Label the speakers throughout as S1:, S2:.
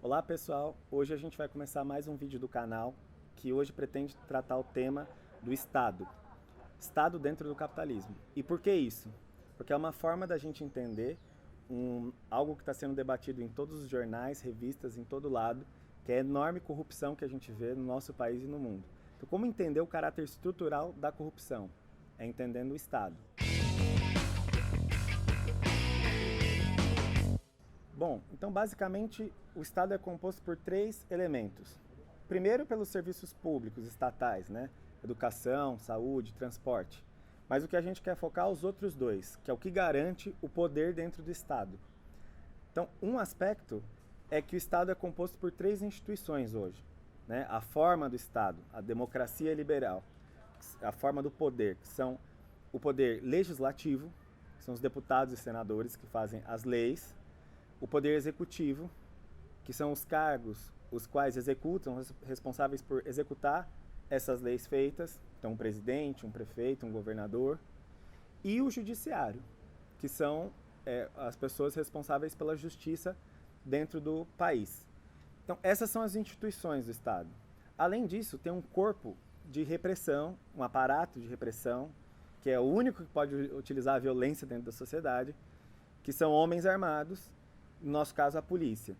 S1: Olá pessoal, hoje a gente vai começar mais um vídeo do canal que hoje pretende tratar o tema do Estado. Estado dentro do capitalismo. E por que isso? Porque é uma forma da gente entender algo que está sendo debatido em todos os jornais, revistas, em todo lado, que é a enorme corrupção que a gente vê no nosso país e no mundo. Então, como entender o caráter estrutural da corrupção? É entendendo o Estado. Bom, então basicamente o Estado é composto por três elementos. Primeiro, pelos serviços públicos estatais, né? Educação, saúde, transporte. Mas o que a gente quer focar é os outros dois, que é o que garante o poder dentro do Estado. Então, um aspecto é que o Estado é composto por três instituições hoje, né? A forma do Estado, a democracia liberal, a forma do poder, que são o poder legislativo, que são os deputados e senadores que fazem as leis, o poder executivo, que são os cargos os quais executam, responsáveis por executar essas leis feitas, então um presidente, um prefeito, um governador, e o judiciário, que são as pessoas responsáveis pela justiça dentro do país. Então essas são as instituições do Estado. Além disso, tem um corpo de repressão, um aparato de repressão, que é o único que pode utilizar a violência dentro da sociedade, que são homens armados, no nosso caso a polícia.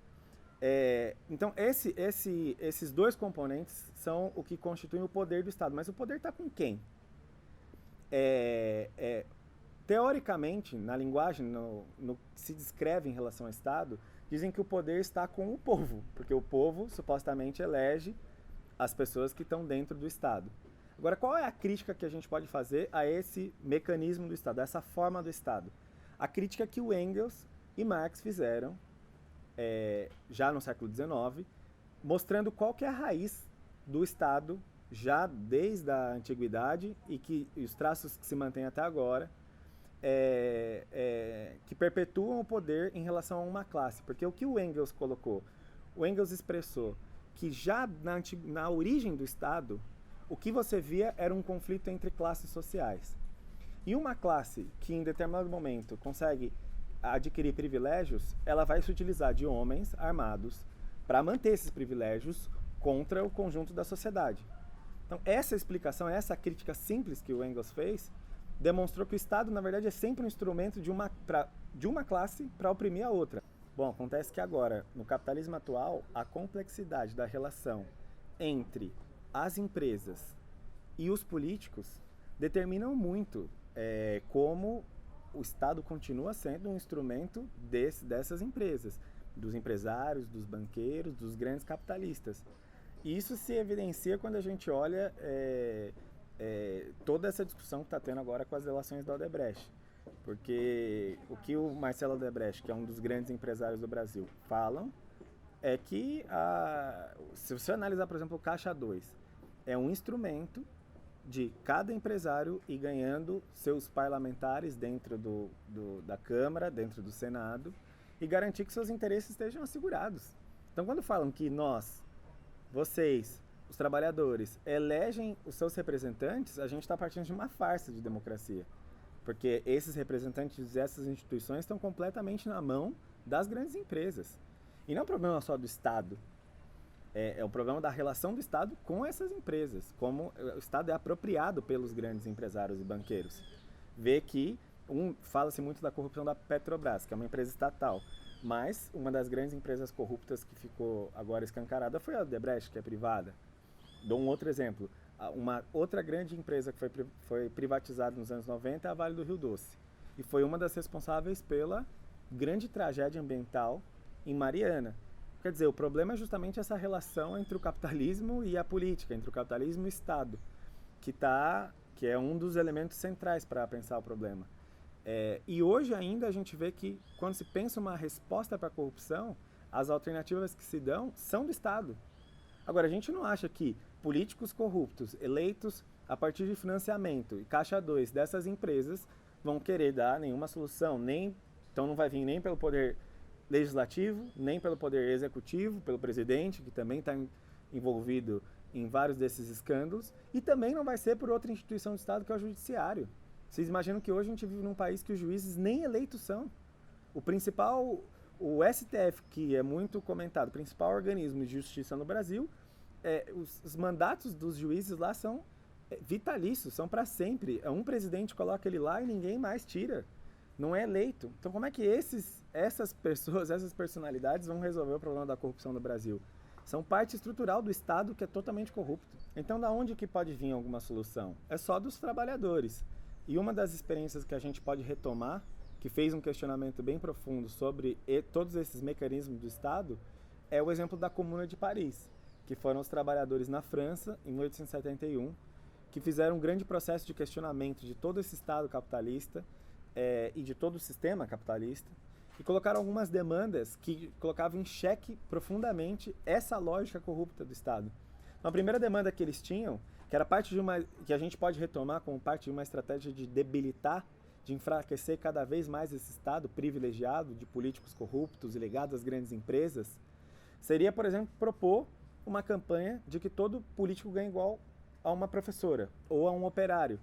S1: Então esses dois componentes são o que constituem o poder do Estado. Mas o poder está com quem? Teoricamente, na linguagem, no que se descreve em relação ao Estado, dizem que o poder está com o povo, porque o povo supostamente elege as pessoas que estão dentro do Estado. Agora, qual é a crítica que a gente pode fazer a esse mecanismo do Estado, a essa forma do Estado? A crítica que o Engels e Marx fizeram já no século XIX, mostrando qual que é a raiz do Estado já desde a antiguidade e os traços que se mantêm até agora, que perpetuam o poder em relação a uma classe. Porque o que o Engels colocou? O Engels expressou que já na origem do Estado, o que você via era um conflito entre classes sociais. E uma classe que em determinado momento consegue adquirir privilégios, ela vai se utilizar de homens armados para manter esses privilégios contra o conjunto da sociedade. Então essa explicação, essa crítica simples que o Engels fez, demonstrou que o Estado, na verdade, é sempre um instrumento de uma classe para oprimir a outra. Bom, acontece que agora, no capitalismo atual, a complexidade da relação entre as empresas e os políticos determinam muito como o Estado continua sendo um instrumento dessas empresas, dos empresários, dos banqueiros, dos grandes capitalistas. E isso se evidencia quando a gente olha toda essa discussão que está tendo agora com as relações da Odebrecht. Porque o que o Marcelo Odebrecht, que é um dos grandes empresários do Brasil, falam é que, se você analisar, por exemplo, o Caixa 2, é um instrumento de cada empresário ir ganhando seus parlamentares dentro da Câmara, dentro do Senado, e garantir que seus interesses estejam assegurados. Então, quando falam que vocês, os trabalhadores, elegem os seus representantes, a gente está partindo de uma farsa de democracia. Porque esses representantes dessas instituições estão completamente na mão das grandes empresas. E não é um problema só do Estado. É o problema da relação do Estado com essas empresas, como o Estado é apropriado pelos grandes empresários e banqueiros. Vê que fala-se muito da corrupção da Petrobras, que é uma empresa estatal, mas uma das grandes empresas corruptas que ficou agora escancarada foi a Odebrecht, que é privada. Dou um outro exemplo. Uma outra grande empresa que foi privatizada nos anos 90 é a Vale do Rio Doce, e foi uma das responsáveis pela grande tragédia ambiental em Mariana. Quer dizer, o problema é justamente essa relação entre o capitalismo e a política, entre o capitalismo e o Estado, que é um dos elementos centrais para pensar o problema. E hoje ainda a gente vê que, quando se pensa uma resposta para a corrupção, as alternativas que se dão são do Estado. Agora, a gente não acha que políticos corruptos, eleitos a partir de financiamento e Caixa 2 dessas empresas, vão querer dar nenhuma solução, então não vai vir nem pelo poder legislativo, nem pelo poder executivo, pelo presidente, que também está envolvido em vários desses escândalos, e também não vai ser por outra instituição do Estado, que é o judiciário. Vocês imaginam que hoje a gente vive num país que os juízes nem eleitos são. O o STF, que é muito comentado, principal organismo de justiça no Brasil, os mandatos dos juízes lá são vitalícios, são para sempre. Um presidente coloca ele lá e ninguém mais tira. Não é eleito. Então como é que essas pessoas, essas personalidades vão resolver o problema da corrupção no Brasil? São parte estrutural do Estado que é totalmente corrupto. Então da onde que pode vir alguma solução? É só dos trabalhadores. E uma das experiências que a gente pode retomar, que fez um questionamento bem profundo sobre todos esses mecanismos do Estado, é o exemplo da Comuna de Paris, que foram os trabalhadores na França, em 1871, que fizeram um grande processo de questionamento de todo esse Estado capitalista e de todo o sistema capitalista, e colocaram algumas demandas que colocavam em xeque profundamente essa lógica corrupta do Estado. Então, a primeira demanda que eles tinham, que era parte de que a gente pode retomar como parte de uma estratégia de debilitar, de enfraquecer cada vez mais esse Estado privilegiado de políticos corruptos e ligados às grandes empresas, seria, por exemplo, propor uma campanha de que todo político ganha igual a uma professora ou a um operário.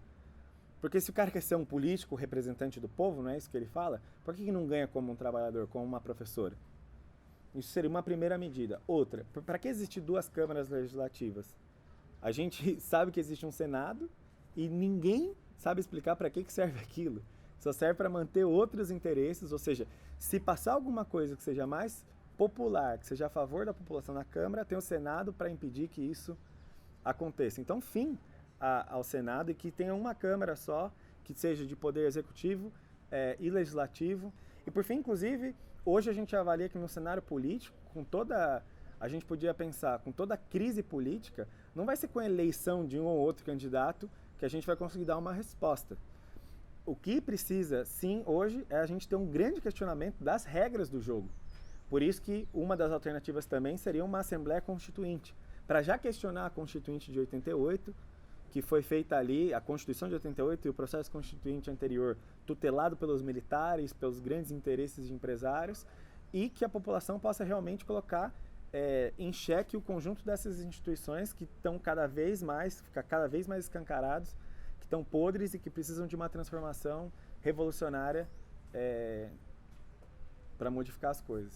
S1: Porque se o cara quer ser um político representante do povo, não é isso que ele fala, por que não ganha como um trabalhador, como uma professora? Isso seria uma primeira medida. Outra, para que existir duas câmaras legislativas? A gente sabe que existe um Senado e ninguém sabe explicar para que serve aquilo. Só serve para manter outros interesses, ou seja, se passar alguma coisa que seja mais popular, que seja a favor da população na Câmara, tem o Senado para impedir que isso aconteça. Então, fim ao Senado e que tenha uma Câmara só, que seja de poder executivo e legislativo. E por fim, inclusive, hoje a gente avalia que no cenário político, a gente podia pensar, com toda a crise política, não vai ser com a eleição de um ou outro candidato que a gente vai conseguir dar uma resposta. O que precisa, sim, hoje, é a gente ter um grande questionamento das regras do jogo. Por isso que uma das alternativas também seria uma Assembleia Constituinte, para já questionar a Constituinte de 88, que foi feita ali, a Constituição de 88 e o processo constituinte anterior, tutelado pelos militares, pelos grandes interesses de empresários, e que a população possa realmente colocar em xeque o conjunto dessas instituições que estão cada vez mais escancarados, que estão podres e que precisam de uma transformação revolucionária para modificar as coisas.